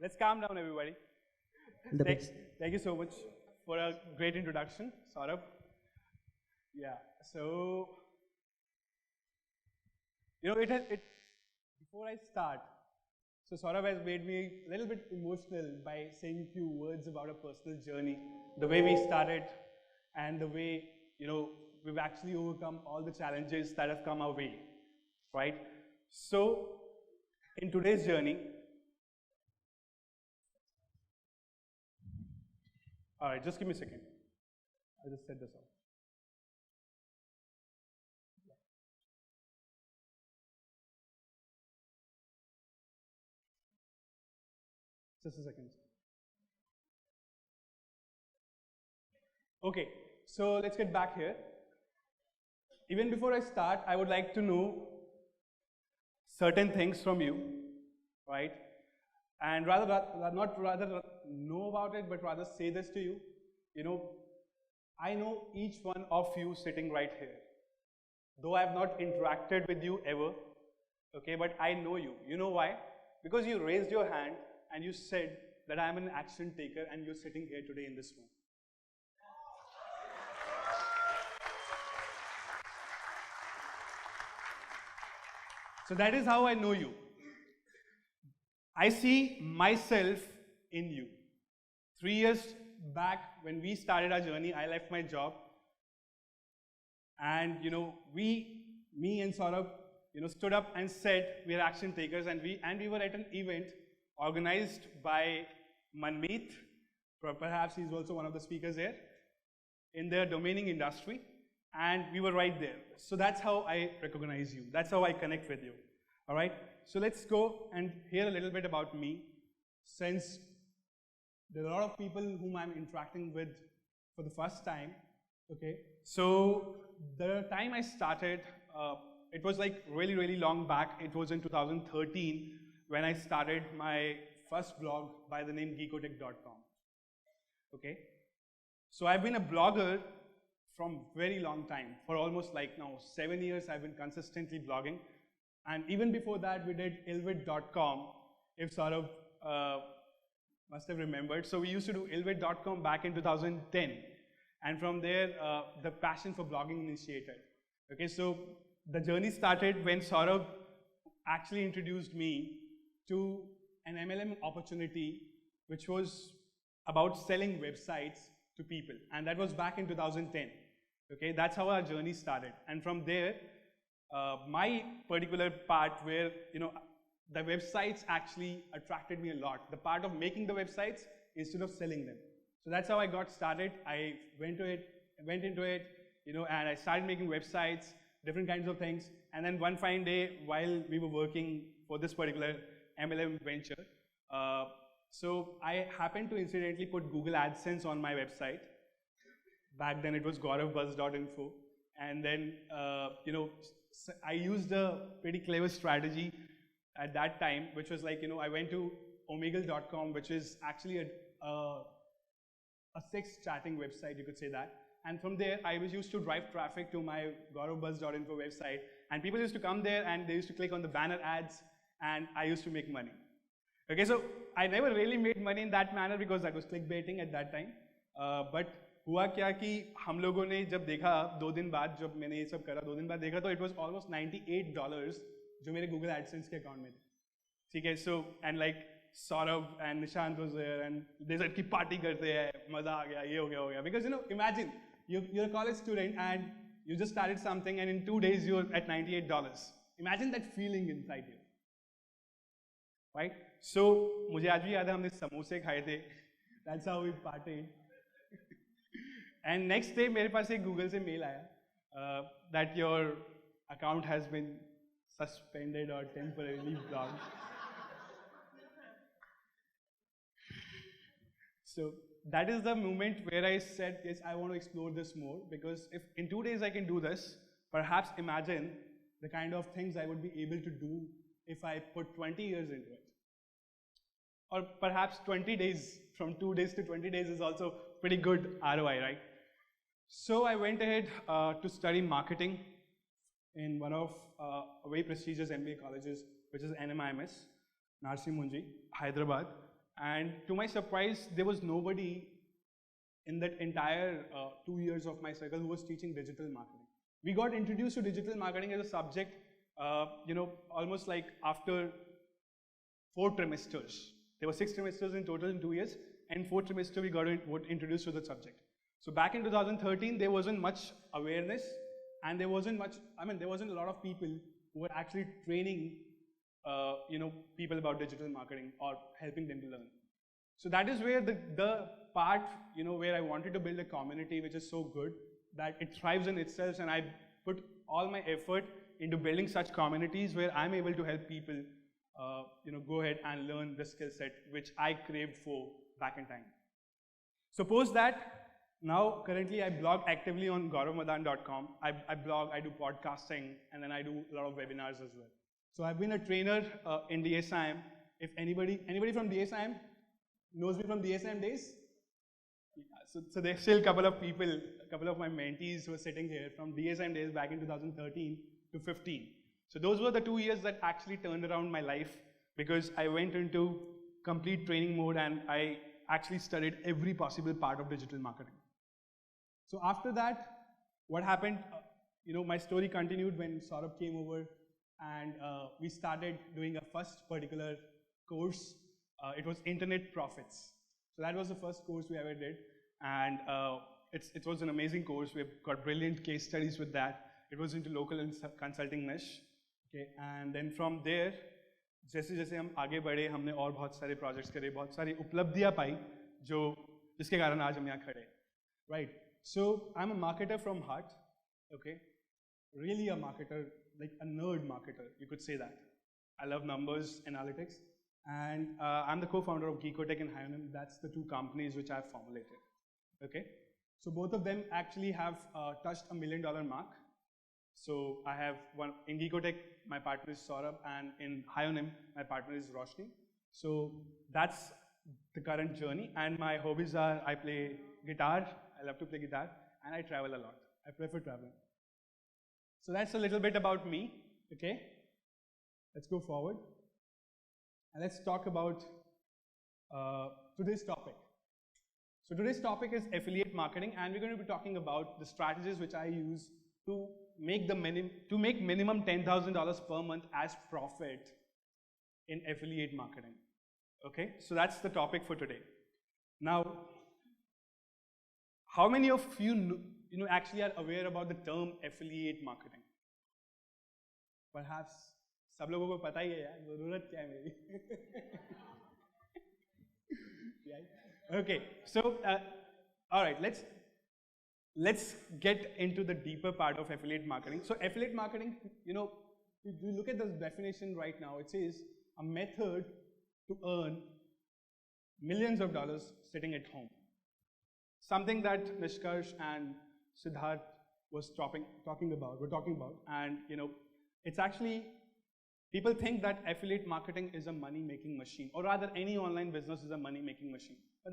Let's calm down, everybody. Thank you so much for a great introduction, Saurabh. Yeah, so, before I start, so Saurabh has made me a little bit emotional by saying a few words about a personal journey, the way we started and the way, we've actually overcome all the challenges that have come our way, right? So, in today's journey, all right, just give me a second. I'll just set this up. Just a second. Okay, so let's get back here. Even before I start, I would like to know certain things from you, right? And not rather know about it, but rather say this to you. I know each one of you sitting right here. Though I have not interacted with you ever, okay, but I know you. You know why? Because you raised your hand and you said that I am an action taker and you're sitting here today in this room. So that is how I know you. I see myself in you. 3 years back when we started our journey, I left my job. And me and Saurabh, stood up and said we are action takers, and we were at an event organized by Manmeet. Perhaps he's also one of the speakers here in the domaining industry, and we were right there. So that's how I recognize you. That's how I connect with you. All right. So let's go and hear a little bit about me, since there are a lot of people whom I'm interacting with for the first time. Okay. So the time I started, it was like really, really long back. It was in 2013 when I started my first blog by the name geekotech.com. Okay. So I've been a blogger from very long time. For almost like now 7 years, I've been consistently blogging. And even before that, we did ilvid.com, if Saurabh must have remembered. So we used to do ilvid.com back in 2010. And from there, the passion for blogging initiated. Okay, so the journey started when Saurabh actually introduced me to an MLM opportunity, which was about selling websites to people. And that was back in 2010. Okay, that's how our journey started. And from there, my particular part where, the websites actually attracted me a lot. The part of making the websites instead of selling them. So that's how I got started. I went into it, and I started making websites, different kinds of things. And then one fine day, while we were working for this particular MLM venture, so I happened to incidentally put Google AdSense on my website. Back then it was gauravbuzz.info. And then, I used a pretty clever strategy at that time, which was like, I went to omegle.com, which is actually a sex chatting website, you could say that. And from there, I was used to drive traffic to my gauravbuzz.info website. And people used to come there and they used to click on the banner ads, and I used to make money. Okay, so I never really made money in that manner because that was clickbaiting at that time. But हुआ क्या कि हम लोगों ने जब देखा 2 दिन बाद, जब मैंने ये सब करा 2 दिन बाद देखा, तो it was almost $98 जो मेरे Google AdSense के अकाउंट में थे. ठीक है, so and like Saurabh and Nishant was there and they said कि पार्टी करते हैं, मजा आ गया, ये हो गया, because imagine you're a college student and you just started something and in 2 days you're at $98. Imagine that feeling inside you, right? So मुझे आज भी याद है हमने समोसे खाए थे. That's how we partied. And next day मेरे पास एक Google से मेल आया that your account has been suspended or temporarily blocked. So that is the moment where I said, yes, I want to explore this more, because if in 2 days I can do this, perhaps imagine the kind of things I would be able to do if I put 20 years into it. Or perhaps 20 days, from 2 days to 20 days is also pretty good ROI, right? So I went ahead to study marketing in one of very prestigious MBA colleges, which is NMIMS, Narsi Munji, Hyderabad. And to my surprise, there was nobody in that entire 2 years of my cycle who was teaching digital marketing. We got introduced to digital marketing as a subject, almost like after 4 trimesters. There were 6 trimesters in total in 2 years, and 4th trimester we got introduced to the subject. So back in 2013, there wasn't much awareness, and there wasn't a lot of people who were actually training, people about digital marketing or helping them to learn. So that is where the part, where I wanted to build a community which is so good that it thrives in itself, and I put all my effort into building such communities where I'm able to help people, go ahead and learn the skill set which I craved for back in time. Suppose that now currently I blog actively on gauravmadan.com. I blog, I do podcasting, and then I do a lot of webinars as well. So I've been a trainer in DSIM. If anybody from DSIM knows me from DSIM days? Yeah, so there's still a couple of people, a couple of my mentees who are sitting here from DSIM days back in 2013 to 15. So those were the 2 years that actually turned around my life, because I went into complete training mode and I actually studied every possible part of digital marketing. So after that, what happened, my story continued when Saurabh came over, and we started doing a first particular course. It was Internet Profits. So that was the first course we ever did, and it was an amazing course. We've got brilliant case studies with that. It was into local consulting niche. Okay, and then from there, जैसे जैसे हम आगे बढ़े, हमने और बहुत सारे projects करे, बहुत सारी उपलब्धियां पाई, जिसके कारण आज हम यहाँ खड़े, right? So I'm a marketer from heart, okay? Really a marketer, like a nerd marketer, you could say that. I love numbers, analytics, and I'm the co-founder of Geekotech and Hyonym. That's the 2 companies which I've formulated, okay? So both of them actually have touched $1 million mark. So I have one in Geekotech, my partner is Saurabh, and in Hyonym, my partner is Roshni. So that's the current journey, and my hobbies are I play guitar, I love to play guitar, and I travel a lot. I prefer traveling. So that's a little bit about me, okay? Let's go forward. And let's talk about today's topic. So today's topic is affiliate marketing, and we're going to be talking about the strategies which I use to make minimum $10,000 per month as profit in affiliate marketing. Okay, so that's the topic for today. Now, how many of you actually are aware about the term affiliate marketing? Perhaps सब लोगों को पता ही है यार, ज़रूरत क्या है मेरी? Okay, so all right, let's get into the deeper part of affiliate marketing. So affiliate marketing, if you look at the definition right now, it says a method to earn millions of dollars sitting at home. Something that Nishkarsh and Siddharth were talking about, and it's actually, people think that affiliate marketing is a money-making machine, or rather any online business is a money-making machine. But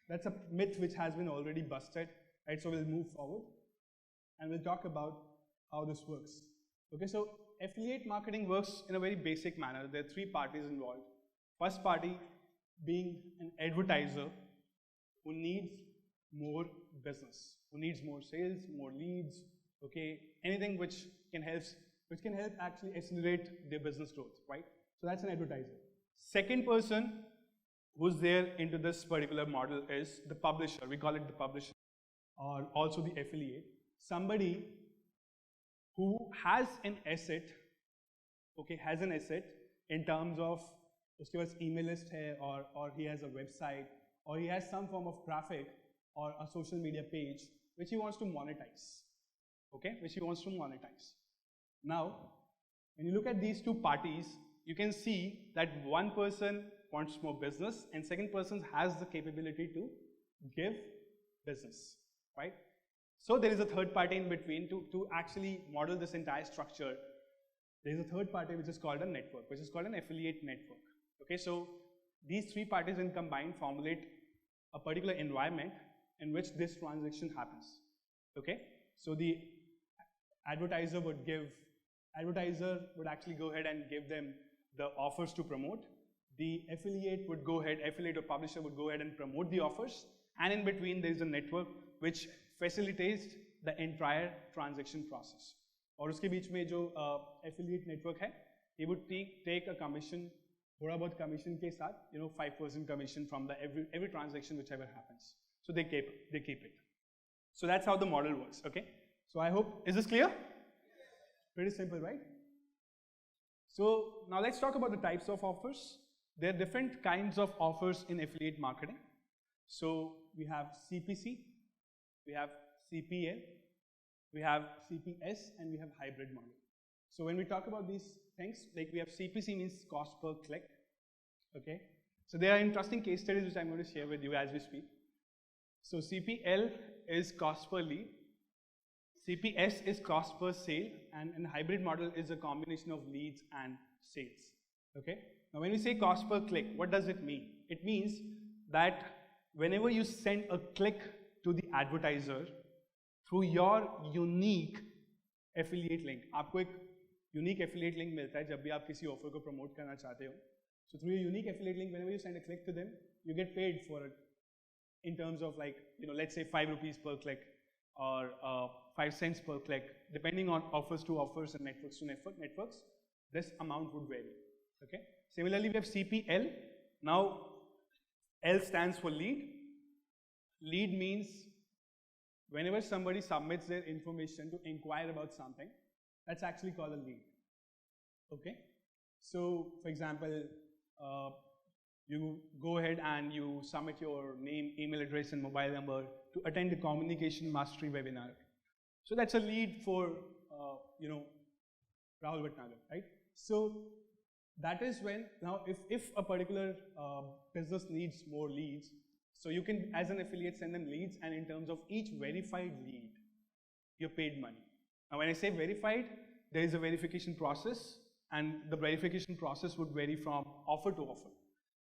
that's a myth which has been already busted. Right, so we'll move forward and we'll talk about how this works. Okay, so affiliate marketing works in a very basic manner. There are 3 parties involved. First party being an advertiser who needs more business, who needs more sales, more leads, okay, anything which can help actually accelerate their business growth, right? So that's an advertiser. Second person who's there into this particular model is the publisher. We call it the publisher, or also the affiliate. Somebody who has an asset, okay, has an asset in terms of उसके पास email list है, or he has a website, or he has some form of traffic or a social media page which he wants to monetize, okay, which he wants to monetize. Now, when you look at these 2 parties, you can see that one person wants more business and second person has the capability to give business, right? So there is a third party in between to actually model this entire structure. There is a third party which is called a network, which is called an affiliate network. Okay, so these 3 parties in combined formulate a particular environment in which this transaction happens. Okay, so the advertiser would actually go ahead and give them the offers to promote. the affiliate or publisher would go ahead and promote the offers, and in between there is a network which facilitates the entire transaction process. और उसके बीच में जो affiliate network है, he would take a commission, थोड़ा बहुत commission के साथ, 5% commission from the every transaction whichever happens. So they keep it. So that's how the model works. Okay. So I hope, is this clear? Pretty simple, right? So now let's talk about the types of offers. There are different kinds of offers in affiliate marketing. So we have CPC, we have CPL, we have CPS, and we have hybrid model. So when we talk about these things, like we have CPC means cost per click. Okay. So there are interesting case studies which I'm going to share with you as we speak. So CPL is cost per lead, CPS is cost per sale, and hybrid model is a combination of leads and sales. Okay. Now when we say cost per click, what does it mean? It means that whenever you send a click to the advertiser through your unique affiliate link, आपको एक unique affiliate link मिलता है जब भी आप किसी offer को promote करना चाहते हो. So through your unique affiliate link, whenever you send a click to them, you get paid for it in terms of like, let's say 5 rupees per click or 5 cents per click, depending on offers to offers and networks to networks, this amount would vary. Okay. Similarly, we have CPL. Now, L stands for lead. Lead means whenever somebody submits their information to inquire about something, that's actually called a lead. Okay. So, for example, you go ahead and you submit your name, email address, and mobile number to attend the communication mastery webinar. So that's a lead for, Rahul Bhatnagar, right? So that is when, now if a particular business needs more leads, so you can, as an affiliate, send them leads, and in terms of each verified lead, you're paid money. Now when I say verified, there is a verification process, and the verification process would vary from offer to offer.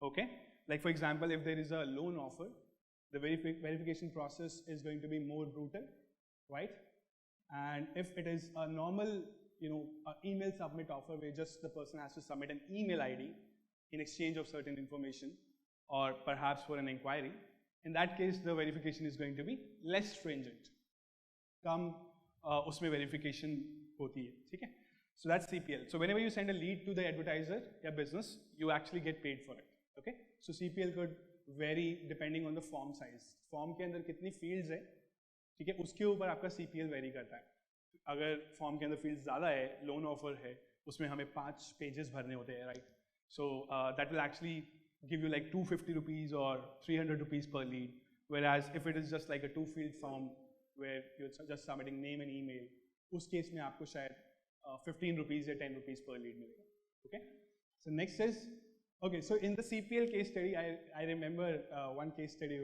Okay, like for example, if there is a loan offer, the verification process is going to be more brutal, right? And if it is a normal, email submit offer where just the person has to submit an email ID in exchange of certain information, or perhaps for an inquiry, in that case, the verification is going to be less stringent. Kam usme verification hoti hai, theek hai? So that's CPL. So whenever you send a lead to the advertiser, your business, you actually get paid for it. Okay, so CPL could vary depending on the form size. Form के अंदर कितनी fields है, ठीक है, उसके ऊपर आपका CPL vary करता है. अगर form के अंदर fields ज़्यादा है, loan offer है, उसमें हमें 5 pages भरने होते हैं, right? So that will actually give you like 250 rupees or 300 rupees per lead. Whereas if it is just like a 2-field form where you're just submitting name and email, उस case में आपको शायद 15 rupees or 10 rupees per lead मिलेगा. Okay. So next is, okay, so in the CPL case study, I remember one case study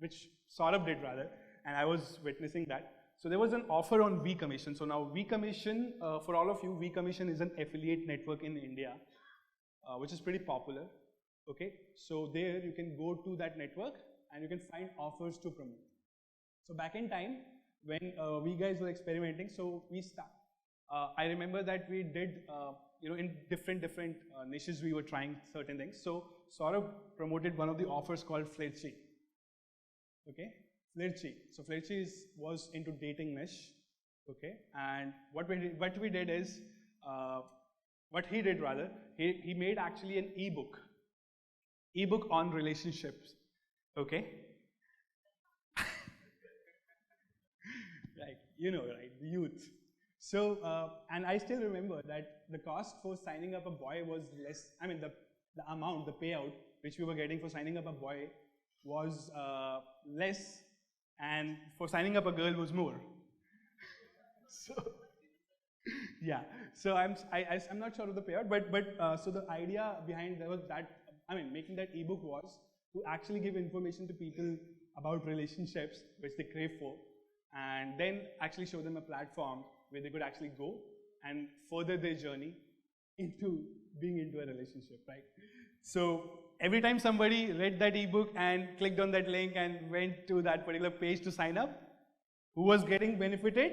which Saurabh did rather, and I was witnessing that. So there was an offer on vCommission. So now vCommission, for all of you, vCommission is an affiliate network in India, which is pretty popular. Okay, so there you can go to that network and you can find offers to promote. So back in time, when we guys were experimenting, so I remember that we did, in different niches we were trying certain things. So Saurabh promoted one of the offers called Flirtchi. Okay, Flirtchi. So Flirtchi was into dating niche. Okay, and what we did is, what he did rather, he made actually an ebook on relationships. Okay. Right, right, the youth. So, and I still remember that the cost for signing up a boy was less, I mean the amount, the payout which we were getting for signing up a boy was less, and for signing up a girl was more. So, yeah, so I'm not sure of the payout, but so the idea behind making that ebook was to actually give information to people about relationships which they crave for, and then actually show them a platform where they could actually go and further their journey into being into a relationship, right? So every time somebody read that ebook and clicked on that link and went to that particular page to sign up, who was getting benefited?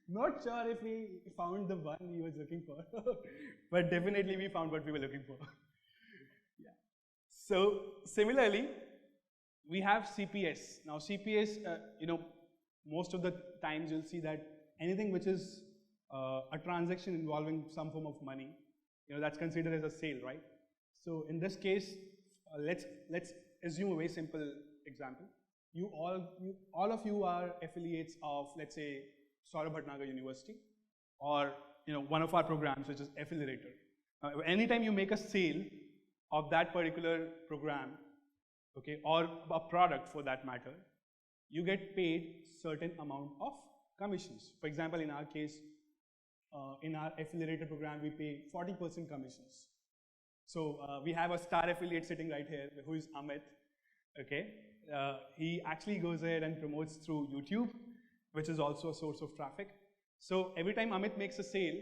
Not sure if we found the one he was looking for, but definitely we found what we were looking for. Yeah. So similarly, we have CPS. Now CPS, most of the times you'll see that anything which is a transaction involving some form of money, that's considered as a sale, right? So in this case, let's assume a very simple example. All of you are affiliates of, let's say, Saurabh University, or one of our programs, which is Affiliator. Anytime you make a sale of that particular program, okay, or a product for that matter, you get paid certain amount of commissions. For example, in our case, in our Affiliator program, we pay 40% commissions. So we have a star affiliate sitting right here, who is Amit. Okay, he actually goes ahead and promotes through YouTube, which is also a source of traffic. So every time Amit makes a sale,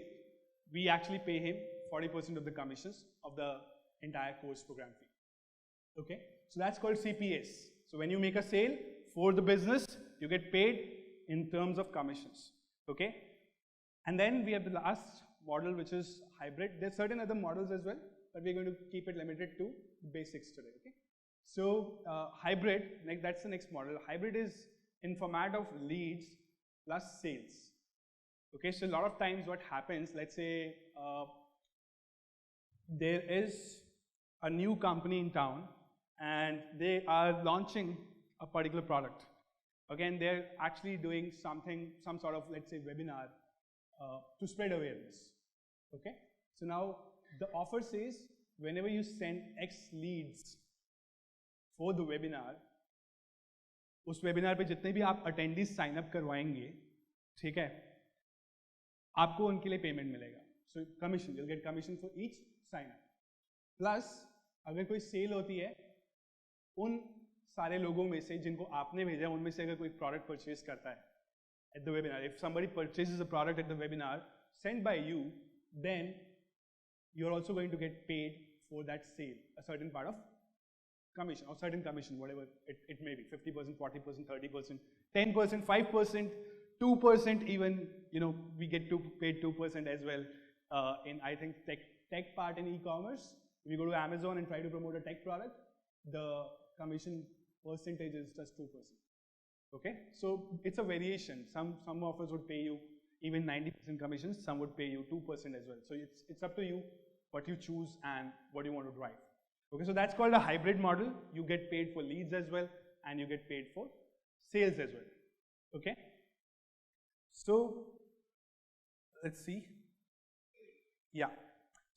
we actually pay him 40% of the commissions of the entire course program fee. Okay, so that's called CPS. So when you make a sale for the business, you get paid in terms of commissions. Okay, and then we have the last model, which is hybrid. There's certain other models as well, but we're going to keep it limited to basics today. Okay, so hybrid, that's the next model. Hybrid is in format of leads plus sales. Okay, so a lot of times what happens, let's say there is a new company in town and they are launching a particular product. Again, they're actually doing something, some sort of, let's say, webinar to spread awareness. Okay, so now the offer says whenever you send X leads for the webinar, उस webinar पे जितने भी आप attendees sign up करवाएंगे, ठीक है, आपको उनके लिए payment मिलेगा. So commission, you'll get commission for each sign up. Plus अगर कोई sale होती है, उन सारे लोगों में से जिनको आपने भेजा, उनमें से अगर कोई product purchase करता है at the webinar, if somebody purchases a product at the webinar sent by you, then you're also going to get paid for that sale, a certain part of commission, or certain commission, whatever it may be, 50%, 40%, 30%, 10%, 5%, 2% even, we get paid 2% as well in, I think, tech part in e-commerce. If you go to Amazon and try to promote a tech product, the commission percentage is just 2%. Okay, so it's a variation. Some offers would pay you even 90% commissions, some would pay you 2% as well. So it's up to you what you choose and what you want to drive. Okay, so that's called a hybrid model. You get paid for leads as well, and you get paid for sales as well. Okay, so let's see. Yeah,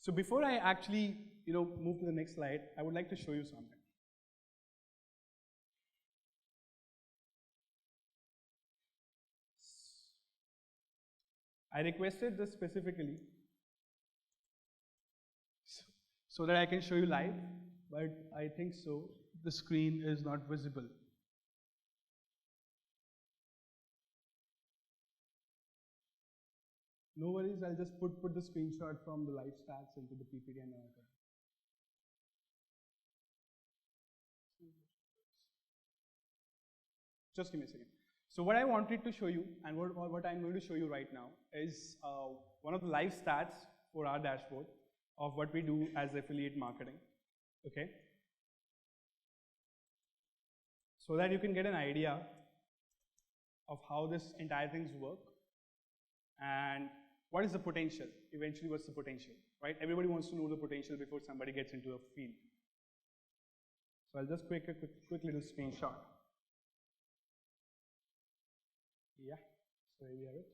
so before I actually move to the next slide, I would like to show you something. I requested this specifically so that I can show you live, but I think so the screen is not visible. No worries, I'll just put the screenshot from the live stats into the PPT and all. Just give me a second. So what I wanted to show you, and what I'm going to show you right now, is one of the live stats for our dashboard of what we do as affiliate marketing. Okay, so that you can get an idea of how this entire things work and what is the potential. Eventually, what's the potential, right? Everybody wants to know the potential before somebody gets into a field. So I'll just quick little screenshot. Yeah, so here we have it.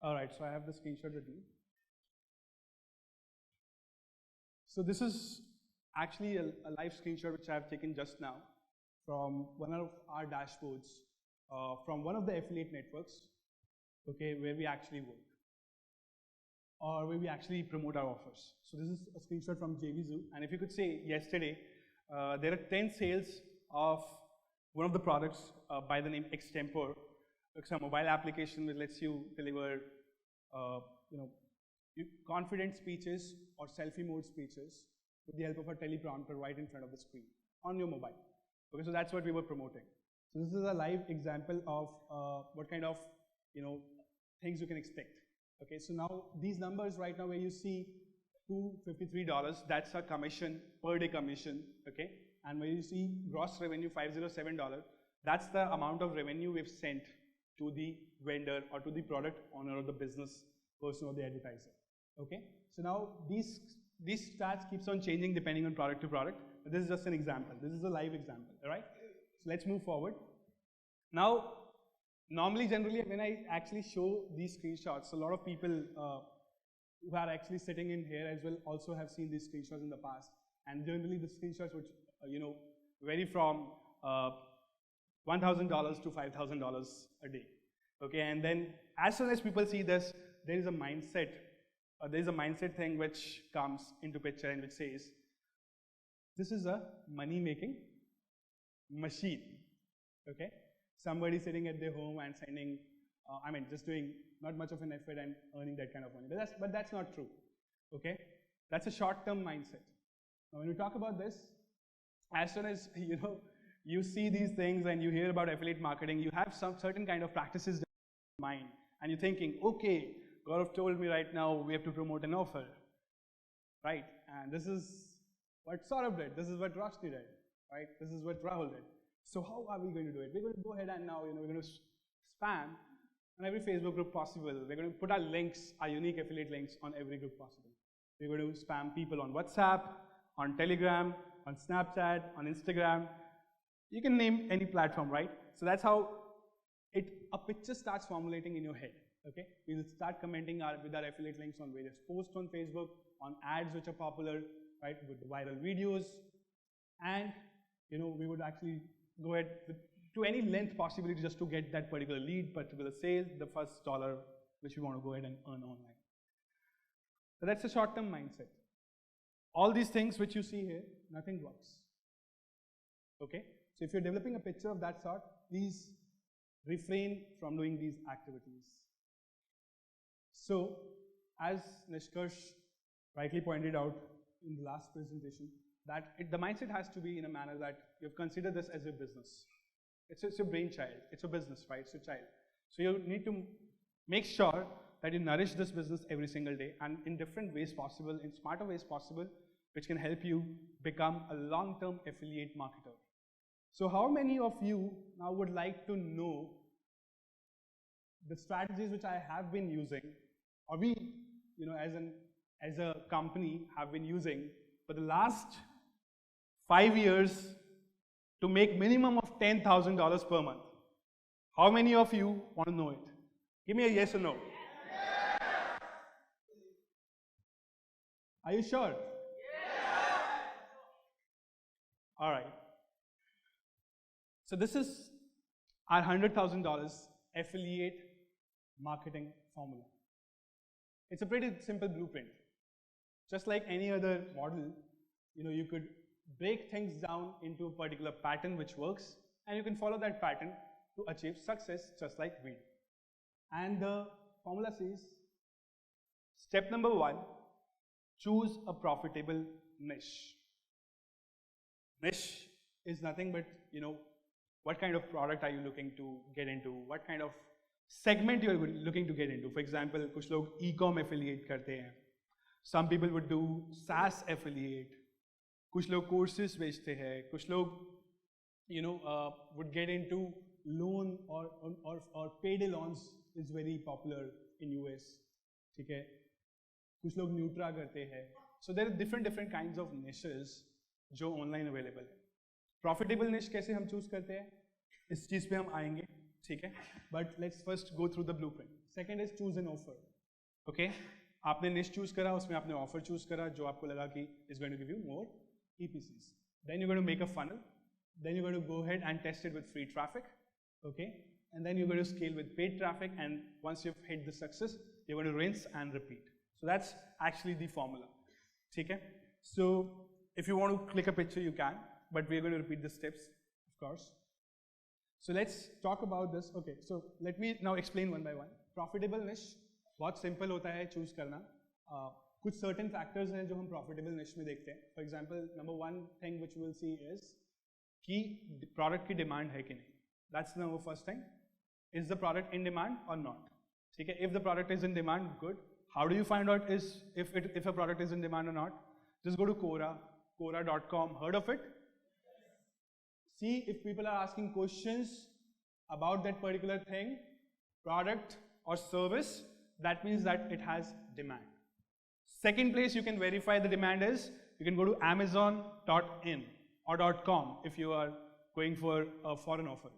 All right, so I have the screenshot with me. So this is actually a live screenshot which I have taken just now from one of our dashboards from one of the affiliate networks. okay, where we actually work or where we actually promote our offers. So this is a screenshot from JVZoo, and if you could say yesterday, there are 10 sales of one of the products by the name Extempore. It's a mobile application which lets you deliver, confident speeches or selfie mode speeches with the help of a teleprompter right in front of the screen on your mobile. Okay, so that's what we were promoting. So this is a live example of what kind of things you can expect. Okay, so now these numbers right now where you see $253, that's a commission, per day commission, okay? And where you see gross revenue $507, that's the amount of revenue we've sent to the vendor or to the product owner or the business person or the advertiser, okay? So now these stats keeps on changing depending on product to product, but this is just an example. This is a live example, all right? So let's move forward. Now, normally, generally, when I actually show these screenshots, a lot of people who are actually sitting in here as well also have seen these screenshots in the past. And generally, the screenshots would, vary from $1,000 to $5,000 a day. Okay, and then as soon as people see this, there is a mindset thing which comes into picture and which says, this is a money-making machine. Okay. Somebody sitting at their home and sending, just doing not much of an effort and earning that kind of money. But that's not true, okay? That's a short-term mindset. Now, when we talk about this, as soon as, you see these things and you hear about affiliate marketing, you have some certain kind of practices in mind, and you're thinking, okay, Gaurav told me right now we have to promote an offer, right? And this is what Saurabh did, this is what Roshni did, right? This is what Rahul did. So how are we going to do it? We're going to go ahead and now, we're going to spam on every Facebook group possible. We're going to put our links, our unique affiliate links on every group possible. We're going to spam people on WhatsApp, on Telegram, on Snapchat, on Instagram. You can name any platform, right? So that's how a picture starts formulating in your head, okay? We will start commenting with our affiliate links on various posts on Facebook, on ads which are popular, right, with the viral videos, and we would actually go ahead to any length possibly just to get that particular lead, particular sale, the first dollar which we want to go ahead and earn online. So that's a short-term mindset. All these things which you see here, nothing works. Okay? So if you're developing a picture of that sort, please refrain from doing these activities. So, as Nishkarsh rightly pointed out in the last presentation, that the mindset has to be in a manner that you've considered this as a business. It's your brainchild, it's a business, right? It's your child. So you need to make sure that you nourish this business every single day and in different ways possible, in smarter ways possible, which can help you become a long-term affiliate marketer. So how many of you now would like to know the strategies which I have been using, or we, as a company have been using for the last 5 years to make minimum of $10,000 per month? How many of you want to know it? Give me a yes or no. Are you sure? Yes. All right. So this is our $100,000 affiliate marketing formula. It's a pretty simple blueprint. Just like any other model, you could break things down into a particular pattern which works, and you can follow that pattern to achieve success just like we do. And the formula says, step number 1, choose a profitable niche. Niche is nothing but, what kind of product are you looking to get into? What kind of segment you are looking to get into? For example, कुछ लोग e-com affiliate करते हैं. Some people would do SaaS affiliate. कुछ लोग courses बेचते हैं. कुछ लोग, would get into loan or payday loans is very popular in US. ठीक है? कुछ लोग Nutra करते हैं. So there are different kinds of niches जो online available है. Profitable niche कैसे हम choose करते हैं? इस चीज़ पे हम आएंगे, ठीक है? But let's first go through the blueprint. Second is choose an offer. Okay? आपने niche choose करा, उसमें आपने offer choose करा जो आपको लगा कि is going to give you more EPCs. Then you're going to make a funnel. Then you're going to go ahead and test it with free traffic. Okay? and then you're going to scale with paid traffic, and once you've hit the success, you're going to rinse and repeat. So that's actually the formula. Okay? So if you want to click a picture, you can, but we're going to repeat the steps, of course. So let's talk about this. Okay, so let me now explain one by one. Profitable niche, बहुत simple होता है choose करना. कुछ certain factors हैं जो हम profitable niche में देखते हैं. For example, number one thing which we will see is कि product की demand है कि नहीं. That's the first thing. Is the product in demand or not? ठीक है? If the product is in demand, good. How do you find out if a product is in demand or not? Just go to Quora, Quora.com. Heard of it? See if people are asking questions about that particular thing, product or service, that means that it has demand. Second place you can verify the demand is, you can go to amazon.in or .com if you are going for a foreign offer.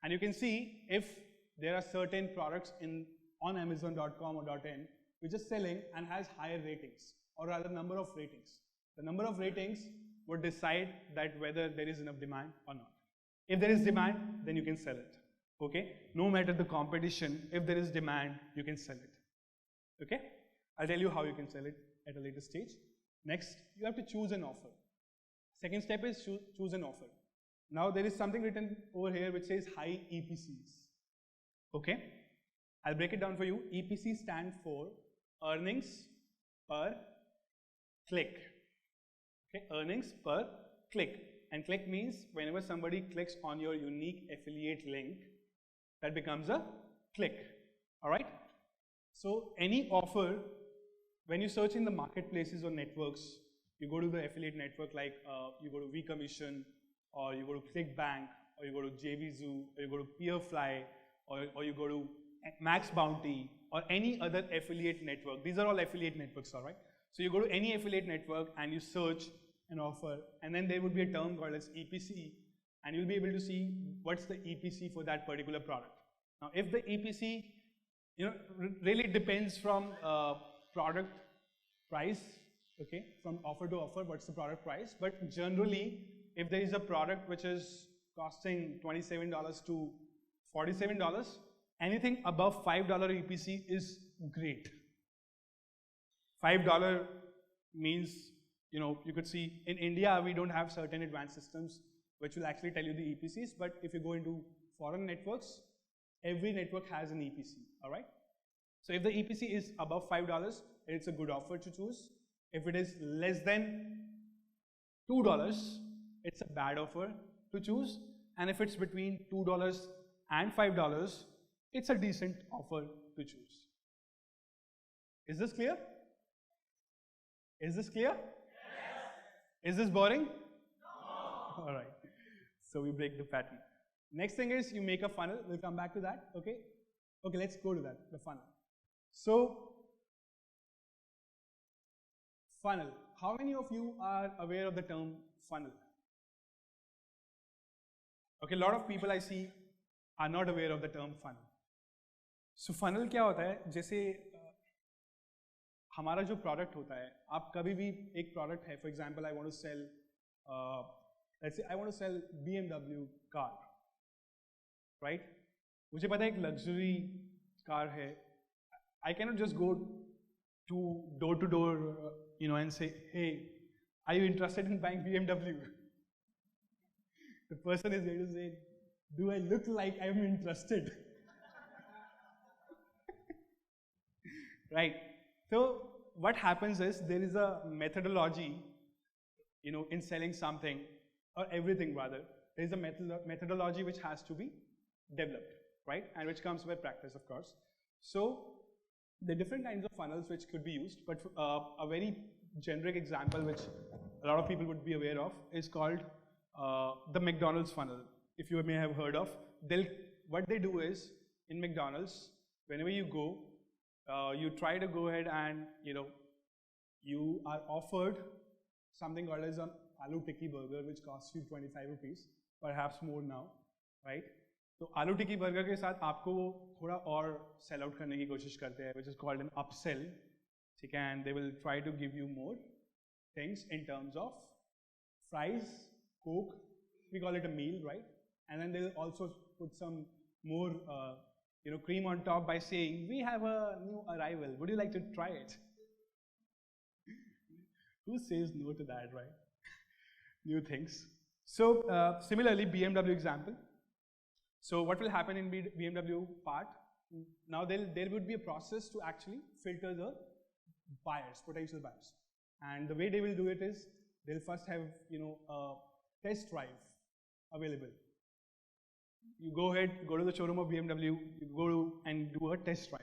And you can see if there are certain products on amazon.com or .in which is selling and has higher ratings, or rather number of ratings. The number of ratings would decide that whether there is enough demand or not. If there is demand, then you can sell it. Okay? No matter the competition, if there is demand, you can sell it. Okay? I'll tell you how you can sell it at a later stage. Next, you have to choose an offer. Second step is choose an offer. Now there is something written over here which says high EPCs. Okay? I'll break it down for you. EPC stands for earnings per click. Okay? Earnings per click. And click means whenever somebody clicks on your unique affiliate link, that becomes a click. Alright? So any offer, when you search in the marketplaces or networks, you go to the affiliate network like you go to vCommission, or you go to ClickBank, or you go to JVZoo, or you go to Peerfly, or you go to Max Bounty, or any other affiliate network. These are all affiliate networks, alright? So you go to any affiliate network and you search an offer, and then there would be a term called as EPC, and you'll be able to see what's the EPC for that particular product. Now, if the EPC, really depends from product price, okay, from offer to offer, what's the product price, but generally, if there is a product which is costing $27 to $47, anything above $5 EPC is great. $5 means, you could see in India we don't have certain advanced systems which will actually tell you the EPCs, but if you go into foreign networks, every network has an EPC, alright? So if the EPC is above $5, it's a good offer to choose. If it is less than $2, it's a bad offer to choose. And if it's between $2 and $5, it's a decent offer to choose. Is this clear? Is this clear? Yes. Is this boring? No. Alright. So we break the pattern. Next thing is you make a funnel. We'll come back to that. Okay? Okay, let's go to that, the funnel. So, funnel. How many of you are aware of the term funnel? Okay, a lot of people I see are not aware of the term funnel. So, funnel क्या होता है? जैसे हमारा जो product होता है, आप कभी भी एक product है, for example, I want to sell, let's say I want to sell BMW car, right? मुझे पता है एक luxury car है. I cannot just go to door, and say, hey, are you interested in buying BMW? The person is going to say, do I look like I am interested? Right. So what happens is there is a methodology, in selling something or everything rather. There is a methodology which has to be developed, right? And which comes with practice, of course. So the different kinds of funnels which could be used, but a very generic example which a lot of people would be aware of is called the McDonald's funnel. If you may have heard of, what they do is in McDonald's, whenever you go, you try to go ahead and you are offered something called as an aloo tikki burger, which costs you 25 rupees, perhaps more now, right? तो आलू टिक्की burger के साथ आपको वो थोड़ा और sell out करने की कोशिश करते हैं, which is called an upsell, ठीक है, and they will try to give you more things in terms of fries, coke, we call it a meal, right? And then they'll also put some more cream on top by saying, we have a new arrival, would you like to try it? Who says no to that, right? New things. So similarly, BMW example. So what will happen in BMW part? Now there would be a process to actually filter the buyers, potential buyers. And the way they will do it is, they'll first have a test drive available. You go ahead, go to the showroom of BMW, you go and do a test drive.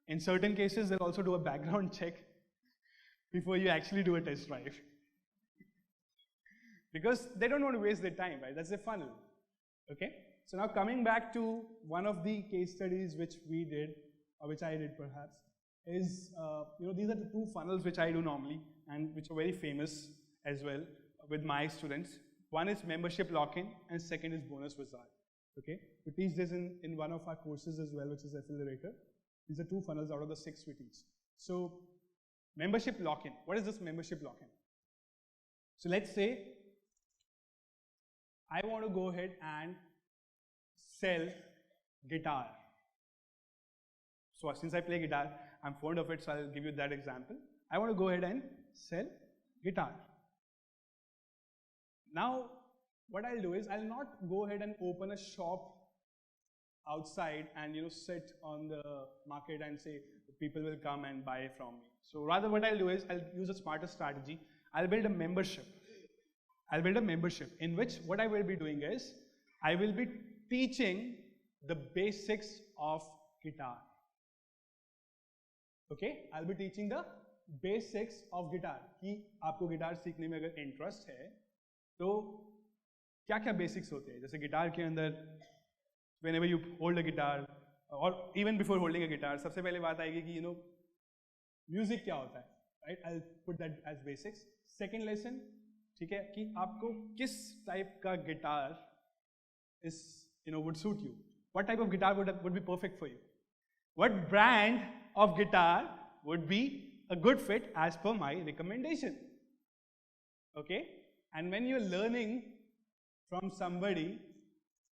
In certain cases, they'll also do a background check before you actually do a test drive. Because they don't want to waste their time, right? That's their funnel. Okay? So now coming back to one of the case studies which we did, or which I did perhaps, is these are the two funnels which I do normally and which are very famous as well with my students. One is membership lock-in and second is bonus wizard. Okay, we teach this in one of our courses as well, which is Accelerator. These are two funnels out of the 6 we teach. So membership lock-in. What is this membership lock-in? So let's say I want to go ahead and sell guitar. So since I play guitar, I'm fond of it, so I'll give you that example. I want to go ahead and sell guitar. Now, what I'll do is, I'll not go ahead and open a shop outside and sit on the market and say people will come and buy from me. So rather what I'll do is, I'll use a smarter strategy. I'll build a membership. I'll build a membership in which what I will be doing is, I will be teaching the basics of guitar. Okay, I'll be teaching the basics of guitar. कि आपको guitar सीखने में अगर interest है तो क्या क्या basics होते हैं? जैसे गिटार के अंदर whenever you hold a guitar or even before holding a guitar, सबसे पहले बात आएगी कि म्यूजिक क्या होता है, right? I'll put that as basics. Second lesson, ठीक है, कि आपको किस टाइप का guitar is would suit you. What type of guitar would be perfect for you? What brand of guitar would be a good fit as per my recommendation? Okay, and when you're learning from somebody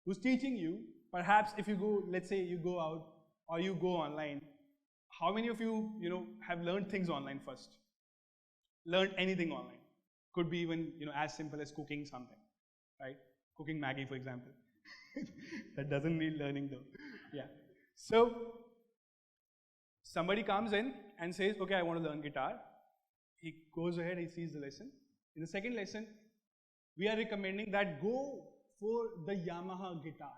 who's teaching you, perhaps if you go, let's say you go out or you go online, how many of you, have learned things online first? Learned anything online? Could be even, as simple as cooking something, right? Cooking Maggie, for example. That doesn't need learning though. Yeah. So somebody comes in and says, okay, I want to learn guitar. He goes ahead, he sees the lesson. In the second lesson, we are recommending that go for the Yamaha guitar,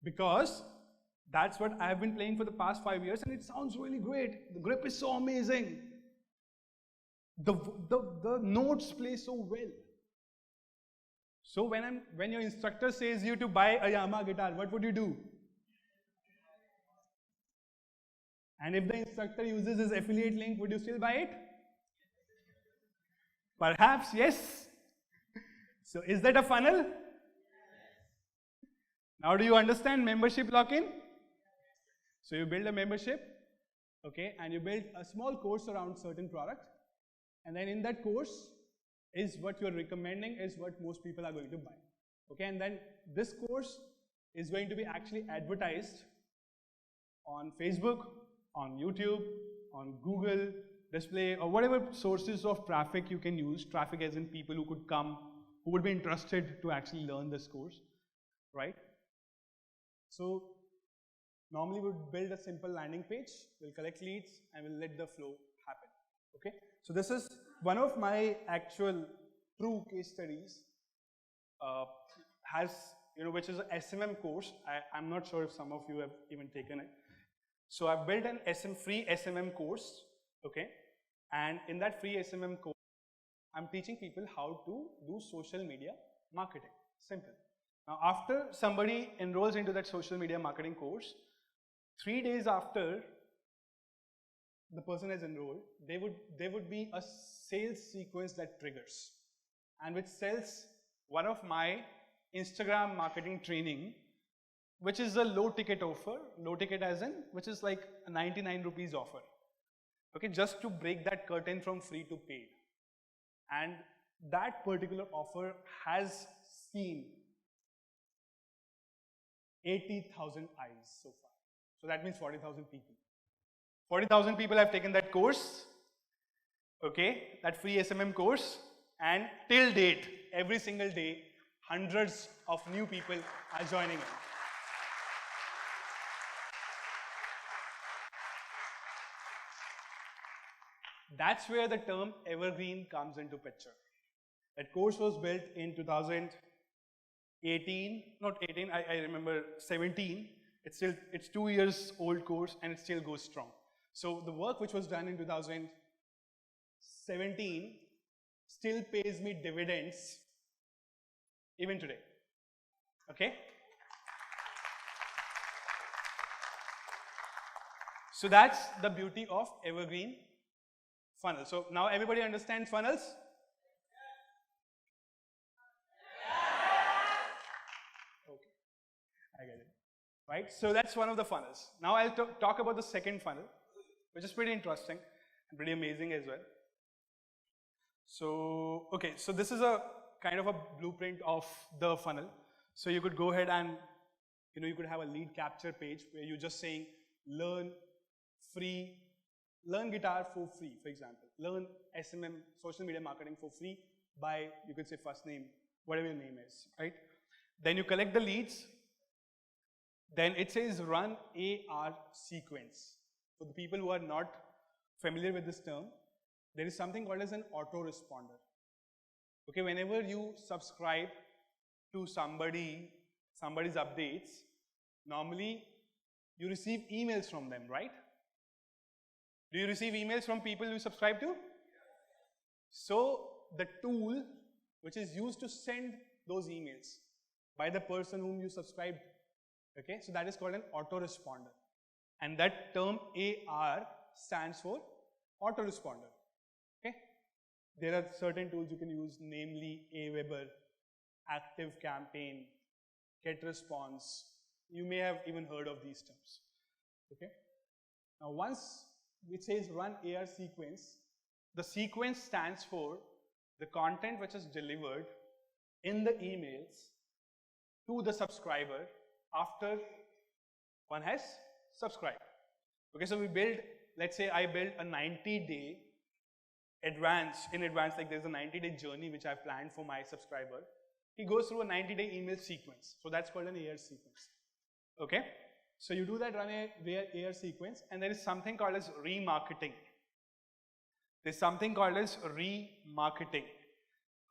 because that's what I have been playing for the past 5 years and it sounds really great. The grip is so amazing. The notes play so well. So when your instructor says you to buy a Yamaha guitar, what would you do? And if the instructor uses his affiliate link, would you still buy it? Perhaps yes. So is that a funnel? Now do you understand membership lock-in? So you build a membership, okay, and you build a small course around certain product, and then in that course is what you're recommending is what most people are going to buy. Okay, and then this course is going to be actually advertised on Facebook, on YouTube, on Google display, or whatever sources of traffic you can use. Traffic as in people who could come, who would be interested to actually learn this course, right? So normally we would build a simple landing page, we'll collect leads and we'll let the flow happen. Okay, so this is one of my actual true case studies, which is a SMM course. I'm not sure if some of you have even taken it. So I've built an free SMM course, okay, and in that free SMM course, I'm teaching people how to do social media marketing. Simple. Now, after somebody enrolls into that social media marketing course, 3 days after the person has enrolled, there would be a sales sequence that triggers, and which sells one of my Instagram marketing training, which is a low ticket offer, low ticket as in, which is like a 99 rupees offer. Okay, just to break that curtain from free to paid. And that particular offer has seen 80,000 eyes so far. So that means 40,000 people. 40,000 people have taken that course, okay, that free SMM course, and till date, every single day, hundreds of new people are joining in. That's where the term evergreen comes into picture. That course was built in 2018, not 18, I remember 17. It's 2 years old course and it still goes strong. So the work which was done in 2017 still pays me dividends even today. Okay? So that's the beauty of evergreen funnel. So now everybody understands funnels? Okay, I get it. Right? So that's one of the funnels. Now I'll talk about the second funnel, which is pretty interesting and pretty amazing as well. So, okay, so this is a kind of a blueprint of the funnel. So you could go ahead and, you could have a lead capture page where you're just saying, learn guitar for free, for example. Learn SMM, social media marketing for free by, you could say first name, whatever your name is, right? Then you collect the leads. Then it says run AR sequence. For the people who are not familiar with this term, there is something called as an autoresponder. Okay, whenever you subscribe to somebody's updates, normally you receive emails from them, right? Do you receive emails from people you subscribe to? So the tool which is used to send those emails by the person whom you subscribed, okay, so that is called an autoresponder. And that term AR stands for autoresponder. Okay? There are certain tools you can use, namely Aweber, ActiveCampaign, GetResponse. You may have even heard of these terms. Okay? Now once it says run AR sequence, the sequence stands for the content which is delivered in the emails to the subscriber after one has subscribed. Okay, so we build, let's say I build a 90-day advance, like there's a 90-day journey which I've planned for my subscriber. He goes through a 90-day email sequence. So that's called an AR sequence. Okay, so you do that run AR sequence, and there is something called as remarketing. There's something called as remarketing.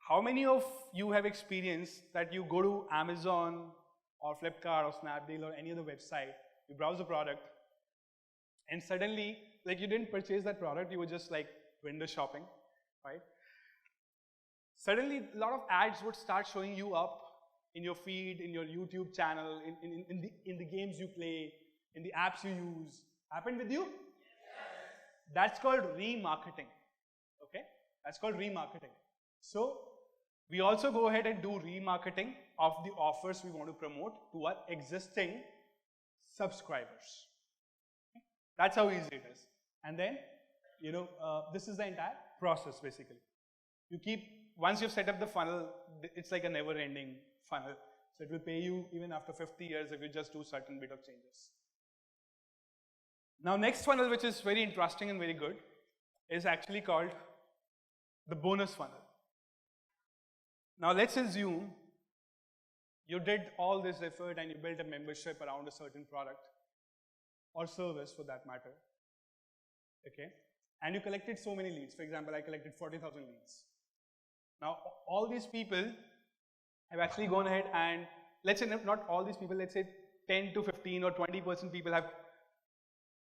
How many of you have experienced that you go to Amazon or Flipkart or Snapdeal or any other website, you browse the product, and suddenly, like you didn't purchase that product, you were just like window shopping, right? Suddenly, a lot of ads would start showing you up in your feed, in your YouTube channel, in the games you play, in the apps you use. Happened with you? Yes. That's called remarketing. Okay? That's called remarketing. So, we also go ahead and do remarketing of the offers we want to promote to our existing subscribers. Okay? That's how easy it is. And then, this is the entire process basically. You keep, once you've set up the funnel, it's like a never-ending funnel. So it will pay you even after 50 years if you just do certain bit of changes. Now next funnel, which is very interesting and very good, is actually called the bonus funnel. Now let's assume you did all this effort and you built a membership around a certain product or service for that matter. Okay? And you collected so many leads. For example, I collected 40,000 leads. Now, all these people have actually gone ahead and, let's say not all these people, let's say 10 to 15 or 20% people have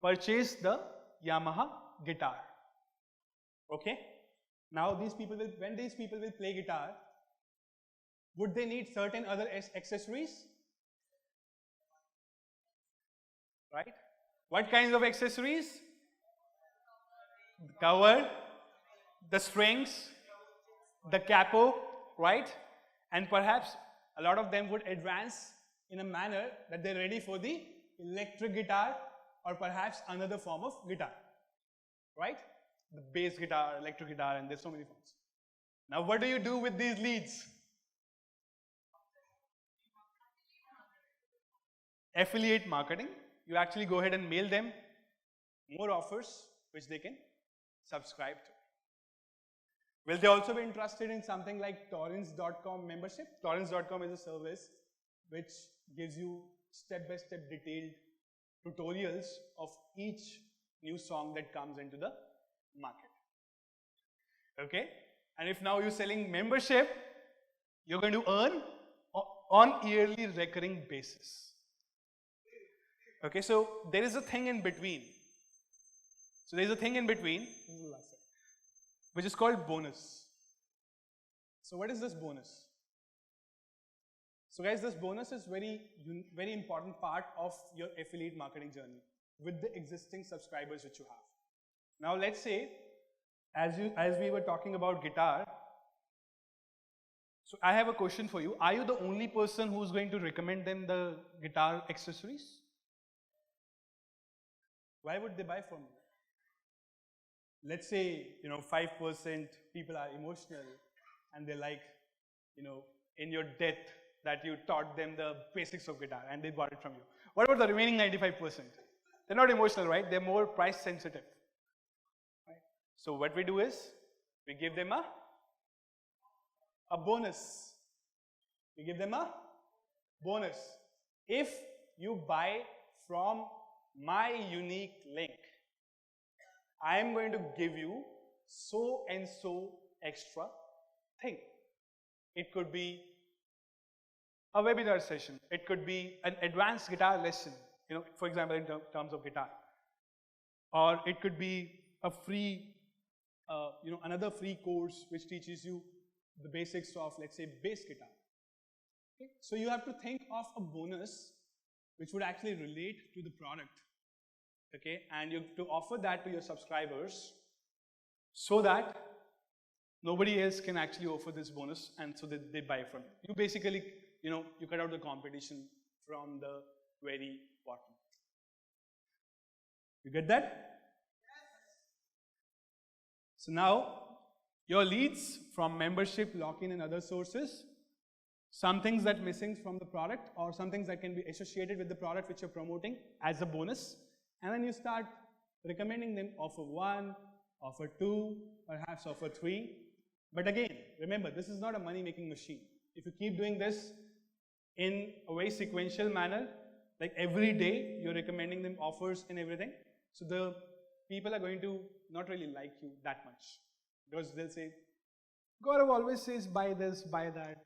purchased the Yamaha guitar. Okay? Now, when these people will play guitar, would they need certain other accessories? Right? What kinds of accessories? The cover, the strings, the capo, right? And perhaps a lot of them would advance in a manner that they're ready for the electric guitar or perhaps another form of guitar, right? The bass guitar, electric guitar, and there's so many forms. Now what do you do with these leads? affiliate marketing. You actually go ahead and mail them more offers which they can subscribe to. Will they also be interested in something like torrents.com membership? Torrents.com is a service which gives you step-by-step detailed tutorials of each new song that comes into the market. Okay? And if now you're selling membership, you're going to earn on yearly recurring basis. Okay, so there is a thing in between. So there is a thing in between, which is called bonus. So what is this bonus? So guys, this bonus is very important part of your affiliate marketing journey with the existing subscribers which you have. Now let's say, as we were talking about guitar, so I have a question for you. Are you the only person who's going to recommend them the guitar accessories? Why would they buy from you? Let's say, 5% people are emotional and they're like, in your death that you taught them the basics of guitar and they bought it from you. What about the remaining 95%? They're not emotional, right? They're more price sensitive. Right? So what we do is, we give them a bonus. We give them a bonus. If you buy from my unique link, I am going to give you so and so extra thing. It could be a webinar session. It could be an advanced guitar lesson, for example, in terms of guitar. Or it could be a free, another free course which teaches you the basics of, let's say, bass guitar. Okay? So you have to think of a bonus which would actually relate to the product. Okay, and you have to offer that to your subscribers so that nobody else can actually offer this bonus, and so that they buy from you. You basically, you cut out the competition from the very bottom. You get that? Yes. So now, your leads from membership, lock-in and other sources, some things that are missing from the product or some things that can be associated with the product which you're promoting as a bonus. And then you start recommending them offer 1, offer 2, perhaps offer 3. But again, remember, this is not a money-making machine. If you keep doing this in a very sequential manner, like every day you're recommending them offers and everything, so the people are going to not really like you that much. Because they'll say, Gaurav always says buy this, buy that.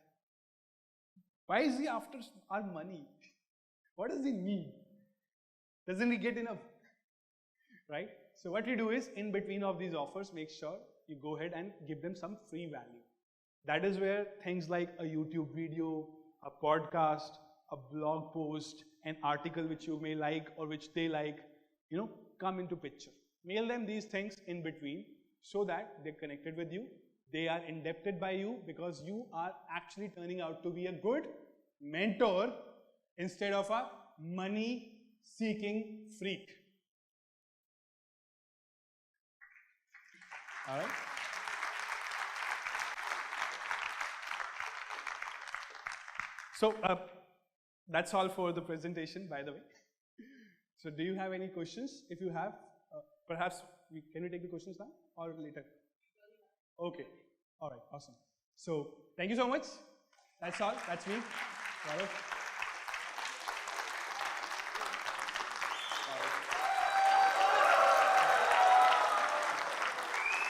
Why is he after our money? What does he need? Doesn't he get enough? Right? So what you do is, in between of these offers, make sure you go ahead and give them some free value. That is where things like a YouTube video, a podcast, a blog post, an article which you may like or which they like, come into picture. Mail them these things in between so that they're connected with you. They are indebted by you because you are actually turning out to be a good mentor instead of a money-seeking freak. All right? So that's all for the presentation, by the way. So do you have any questions? If you have, perhaps can we take the questions now or later? Okay. All right. Awesome. So thank you so much. That's all. That's me.